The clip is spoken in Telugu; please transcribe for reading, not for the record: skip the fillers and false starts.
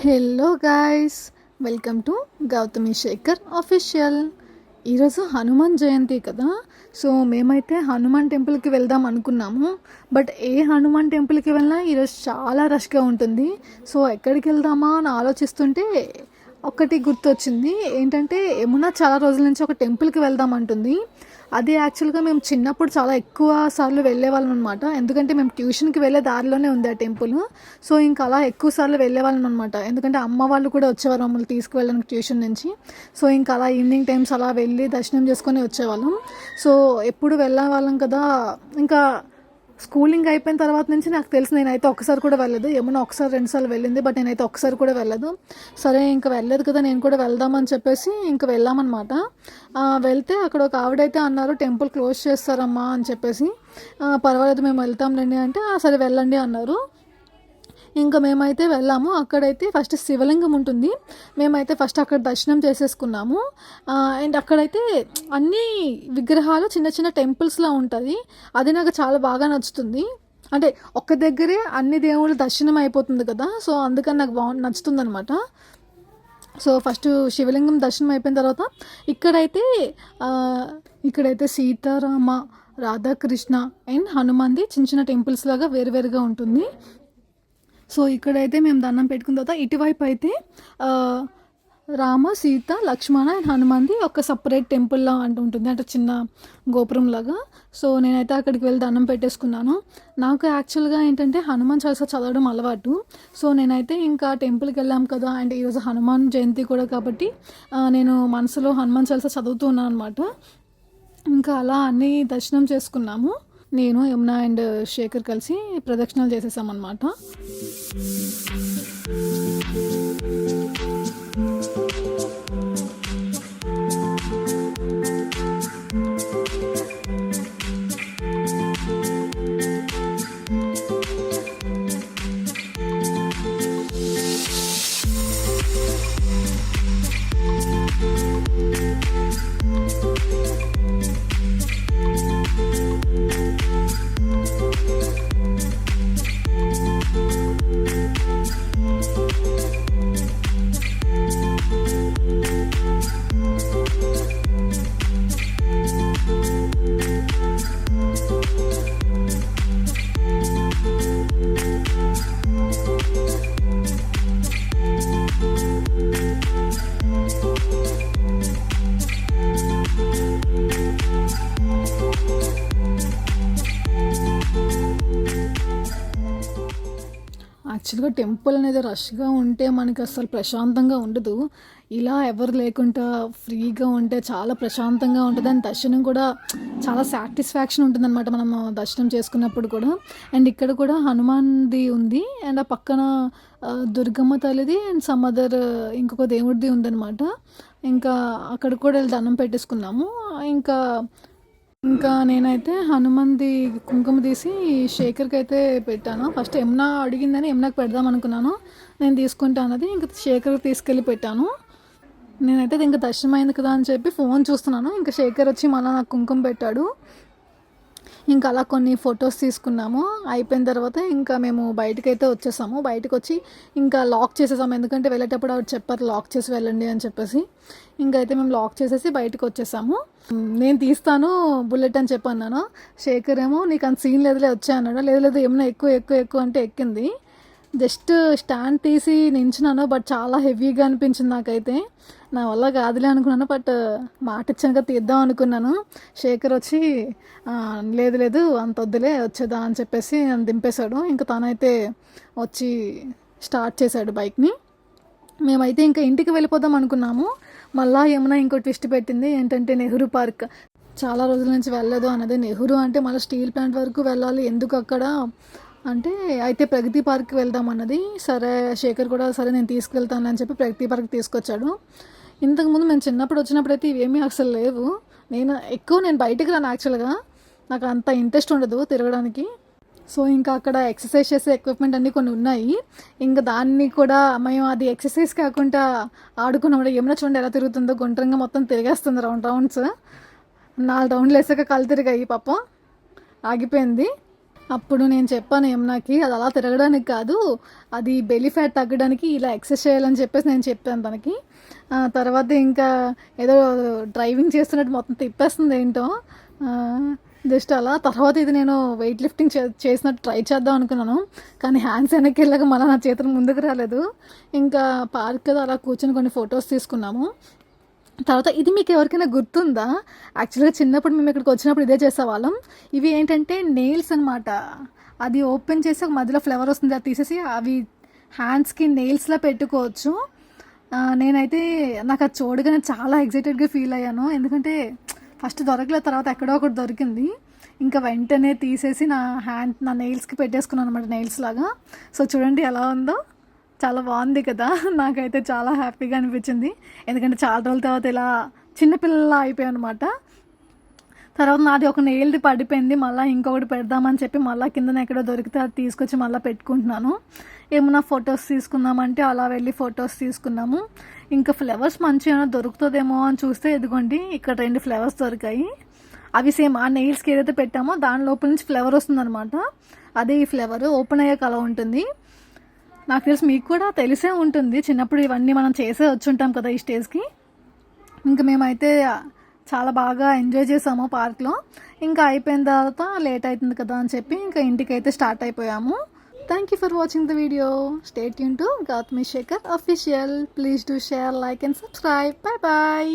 Hello guys, welcome to Gautami Shekhar official. ఈరోజు హనుమాన్ జయంతి కదా, సో మేమైతే హనుమాన్ టెంపుల్కి వెళ్దాం అనుకున్నాము. బట్ ఏ హనుమాన్ టెంపుల్కి వెళ్ళినా ఈరోజు చాలా రష్గా ఉంటుంది. సో ఎక్కడికి వెళ్దామా అని ఆలోచిస్తుంటే ఒకటి గుర్తొచ్చింది. ఏంటంటే యమున చాలా రోజుల నుంచి ఒక టెంపుల్కి వెళ్దాం అంటుంది. అది యాక్చువల్గా మేము చిన్నప్పుడు చాలా ఎక్కువ సార్లు వెళ్ళేవాళ్ళం అనమాట. ఎందుకంటే మేము ట్యూషన్కి వెళ్ళే దారిలోనే ఉంది ఆ టెంపుల్. సో ఇంకా అలా ఎక్కువ సార్లు వెళ్ళేవాళ్ళం అనమాట. ఎందుకంటే అమ్మ వాళ్ళు కూడా వచ్చేవారు మమ్మల్ని తీసుకువెళ్ళడానికి ట్యూషన్ నుంచి. సో ఇంకా అలా ఈవినింగ్ టైమ్స్ అలా వెళ్ళి దర్శనం చేసుకొని వచ్చేవాళ్ళం. సో ఎప్పుడు వెళ్ళేవాళ్ళం కదా. ఇంకా స్కూలింగ్ అయిపోయిన తర్వాత నుంచి నాకు తెలిసి నేనైతే ఒక్కసారి కూడా వెళ్ళదు. ఏమన్నా ఒకసారి రెండుసార్లు వెళ్ళింది, బట్ నేనైతే ఒక్కసారి కూడా వెళ్ళదు. సరే ఇంకా వెళ్ళలేదు కదా, నేను కూడా వెళ్దామని చెప్పేసి ఇంకా వెళ్ళామన్నమాట. వెళ్తే అక్కడ ఒక ఆవిడైతే అన్నారు టెంపుల్ క్లోజ్ చేస్తారమ్మా అని చెప్పేసి. పర్వాలేదు మేము వెళ్తాంలేండి అంటే సరే వెళ్ళండి అన్నారు. ఇంకా మేమైతే వెళ్ళాము. అక్కడైతే ఫస్ట్ శివలింగం ఉంటుంది. మేమైతే ఫస్ట్ అక్కడ దర్శనం చేసేసుకున్నాము. అండ్ అక్కడైతే అన్ని విగ్రహాలు చిన్న చిన్న టెంపుల్స్లా ఉంటుంది. అది నాకు చాలా బాగా నచ్చుతుంది. అంటే ఒక్క దగ్గరే అన్ని దేవుళ్ళు దర్శనం అయిపోతుంది కదా, సో అందుకని నాకు నచ్చుతుంది అనమాట. సో ఫస్ట్ శివలింగం దర్శనం అయిపోయిన తర్వాత ఇక్కడైతే సీతారామ, రాధాకృష్ణ అండ్ హనుమాన్ది చిన్న చిన్న టెంపుల్స్ లాగా వేరువేరుగా ఉంటుంది. సో ఇక్కడైతే మేము దండం పెట్టుకున్న తర్వాత ఇటువైపు అయితే రామ, సీత, లక్ష్మణ అండ్ హనుమాన్ది ఒక సపరేట్ టెంపుల్లా ఉంటుంది, అంటే చిన్న గోపురం లాగా. సో నేనైతే అక్కడికి వెళ్ళి దండం పెట్టేసుకున్నాను. నాకు యాక్చువల్గా ఏంటంటే హనుమాన్ చాలీసా చదవడం అలవాటు. సో నేనైతే ఇంకా టెంపుల్కి వెళ్ళాం కదా, అండ్ ఈరోజు హనుమాన్ జయంతి కూడా కాబట్టి నేను మనసులో హనుమాన్ చాలీసా చదువుతూ ఉన్నాను అనమాట. ఇంకా అలా అన్నీ దర్శనం చేసుకున్నాము. నేను, యమున అండ్ శేఖర్ కలిసి ప్రదక్షిణాలు చేసేసామన్నమాట. యాక్చువల్గా టెంపుల్ అనేది రష్గా ఉంటే మనకి అసలు ప్రశాంతంగా ఉండదు. ఇలా ఎవరు లేకుండా ఫ్రీగా ఉంటే చాలా ప్రశాంతంగా ఉంటుంది. అండ్ దర్శనం కూడా చాలా సాటిస్ఫాక్షన్ ఉంటుంది అనమాట మనం దర్శనం చేసుకున్నప్పుడు కూడా. అండ్ ఇక్కడ కూడా హనుమాన్ది ఉంది, అండ్ ఆ పక్కన దుర్గమ్మ తల్లిది అండ్ సమ్ అదర్ ఇంకొక దేవుడిది ఉందన్నమాట. ఇంకా అక్కడ కూడా వెళ్ళి దండం పెట్టేసుకున్నాము. ఇంకా నేనైతే హనుమంది కుంకుమ తీసి శేఖర్కి అయితే పెట్టాను. ఫస్ట్ యమున అడిగిందని యమునకు పెడదాం అనుకున్నాను, నేను తీసుకుంటా అన్నది. ఇంకా శేఖర్కి తీసుకెళ్ళి పెట్టాను. నేనైతే ఇంకా దర్శనం అయింది కదా అని చెప్పి ఫోన్ చూస్తున్నాను. ఇంకా శేఖర్ వచ్చి మళ్ళీ నాకు కుంకుమ పెట్టాడు. ఇంకా అలా కొన్ని ఫొటోస్ తీసుకున్నాము. అయిపోయిన తర్వాత ఇంకా మేము బయటకైతే వచ్చేసాము. బయటకు వచ్చి ఇంకా లాక్ చేసేసాము, ఎందుకంటే వెళ్ళేటప్పుడు ఆవిడ చెప్పారు లాక్ చేసి వెళ్ళండి అని చెప్పేసి. ఇంకైతే మేము లాక్ చేసేసి బయటకు వచ్చేసాము. నేను తీస్తాను బుల్లెట్ అని చెప్పన్నాను. శేఖర్ ఏమో నీకు అంత సీన్ లేదులే వచ్చా అన్నాడు. లేదు ఏమన్నా ఎక్కువ అంటే ఎక్కింది. జస్ట్ స్టాండ్ తీసి నించున్నాను, బట్ చాలా హెవీగా అనిపించింది నాకైతే. నా వల్ల కాదులే అనుకున్నాను, బట్ మాట ఇచ్చాక తీద్దాం అనుకున్నాను. శేఖర్ వచ్చి లేదు అంత వద్దులే వచ్చేదా అని చెప్పేసి నన్ను దింపేశాడు. ఇంకా తనైతే వచ్చి స్టార్ట్ చేశాడు బైక్ని. మేమైతే ఇంకా ఇంటికి వెళ్ళిపోదాం అనుకున్నాము. మళ్ళీ ఏమైనా ఇంకో ట్విస్ట్ పెట్టింది. ఏంటంటే నెహ్రూ పార్క్ చాలా రోజుల నుంచి వెళ్ళలేదు అన్నది. నెహ్రూ అంటే మళ్ళీ స్టీల్ ప్లాంట్ వరకు వెళ్ళాలి, ఎందుకు అక్కడ అంటే అయితే ప్రగతి పార్క్కి వెళ్దాం అన్నది. సరే శేఖర్ కూడా సరే నేను తీసుకెళ్తాను అని చెప్పి ప్రగతి పార్క్ తీసుకొచ్చాడు. ఇంతకుముందు మేము చిన్నప్పుడు వచ్చినప్పుడు అయితే ఇవేమీ అసలు లేవు. నేను బయటకు రాను, యాక్చువల్గా నాకు అంత ఇంట్రెస్ట్ ఉండదు తిరగడానికి. సో ఇంకా అక్కడ ఎక్సర్సైజ్ చేసే ఎక్విప్మెంట్ అన్నీ కొన్ని ఉన్నాయి. ఇంకా దాన్ని కూడా మేము అది ఎక్సర్సైజ్ కాకుండా ఆడుకున్నాం. ఏమైనా చూడండి ఎలా తిరుగుతుందో, గుండ్రంగా మొత్తం తిరిగేస్తుంది రౌండ్స్. 4 రౌండ్లు వేసాక కళ్ళు తిరిగాయి, పాపం ఆగిపోయింది. అప్పుడు నేను చెప్పాను యమునాకి అది అలా తిరగడానికి కాదు, అది బెల్లీ ఫ్యాట్ తగ్గడానికి ఇలా ఎక్సర్సైజ్ చేయాలని చెప్పేసి నేను చెప్పాను తనకి. తర్వాత ఇంకా ఏదో డ్రైవింగ్ చేస్తున్నట్టు మొత్తం తిప్పేస్తుంది ఏంటో, జస్ట్ అలా. తర్వాత ఇది నేను వెయిట్ లిఫ్టింగ్ చేసినట్టు ట్రై చేద్దాం అనుకున్నాను, కానీ హ్యాండ్స్ వెనక్కి వెళ్ళాక మళ్ళీ నా చేతులు ముందుకు రాలేదు. ఇంకా పార్క్ కదా అలా కూర్చొని కొన్ని ఫొటోస్ తీసుకున్నాము. తర్వాత ఇది మీకు ఎవరికైనా గుర్తుందా? యాక్చువల్గా చిన్నప్పుడు మేము ఇక్కడికి వచ్చినప్పుడు ఇదే చేసేవాళ్ళం. ఇవి ఏంటంటే నెయిల్స్ అనమాట. అది ఓపెన్ చేసి ఒక మధ్యలో ఫ్లేవర్ వస్తుంది, అది తీసేసి అవి హ్యాండ్స్కి నెయిల్స్లా పెట్టుకోవచ్చు. నేనైతే నాకు అది చూడగానే చాలా ఎగ్జైటెడ్గా ఫీల్ అయ్యాను, ఎందుకంటే ఫస్ట్ దొరకలేదు, తర్వాత ఎక్కడో ఒకటి దొరికింది. ఇంకా వెంటనే తీసేసి నా నెయిల్స్కి పెట్టేసుకున్నాను అనమాట, నెయిల్స్ లాగా. సో చూడండి ఎలా ఉందో, చాలా బాగుంది కదా. నాకైతే చాలా హ్యాపీగా అనిపించింది, ఎందుకంటే చాలా రోజుల తర్వాత ఇలా చిన్నపిల్లలా అయిపోయాను అనమాట. తర్వాత నాది ఒక నెయిల్ది పడిపోయింది, మళ్ళీ ఇంకొకటి పెడదామని చెప్పి మళ్ళీ కిందన ఎక్కడో దొరికితే అది తీసుకొచ్చి మళ్ళీ పెట్టుకుంటున్నాను. ఏమన్నా ఫొటోస్ తీసుకుందామంటే అలా వెళ్ళి ఫొటోస్ తీసుకున్నాము. ఇంకా ఫ్లవర్స్ మంచిగా దొరుకుతుందేమో అని చూస్తే ఇదిగోండి ఇక్కడ 2 ఫ్లవర్స్ దొరికాయి. అవి సేమ్ ఆ నెయిల్స్కి ఏదైతే పెట్టామో దాని లోపల నుంచి ఫ్లవర్ వస్తుందన్నమాట. అదే ఈ ఫ్లవర్ ఓపెన్ అయ్యాక అలా ఉంటుంది. నాకు తెలిసి మీకు కూడా తెలిసే ఉంటుంది, చిన్నప్పుడు ఇవన్నీ మనం చేసే వచ్చుంటాం కదా ఈ స్టేజ్కి. ఇంకా మేమైతే చాలా బాగా ఎంజాయ్ చేసాము పార్క్లో. ఇంకా అయిపోయిన తర్వాత లేట్ అవుతుంది కదా అని చెప్పి ఇంకా ఇంటికైతే స్టార్ట్ అయిపోయాము. Thank you for watching the video. Stay tune to Gautami Shekhar official. Please do share, like and subscribe. Bye bye.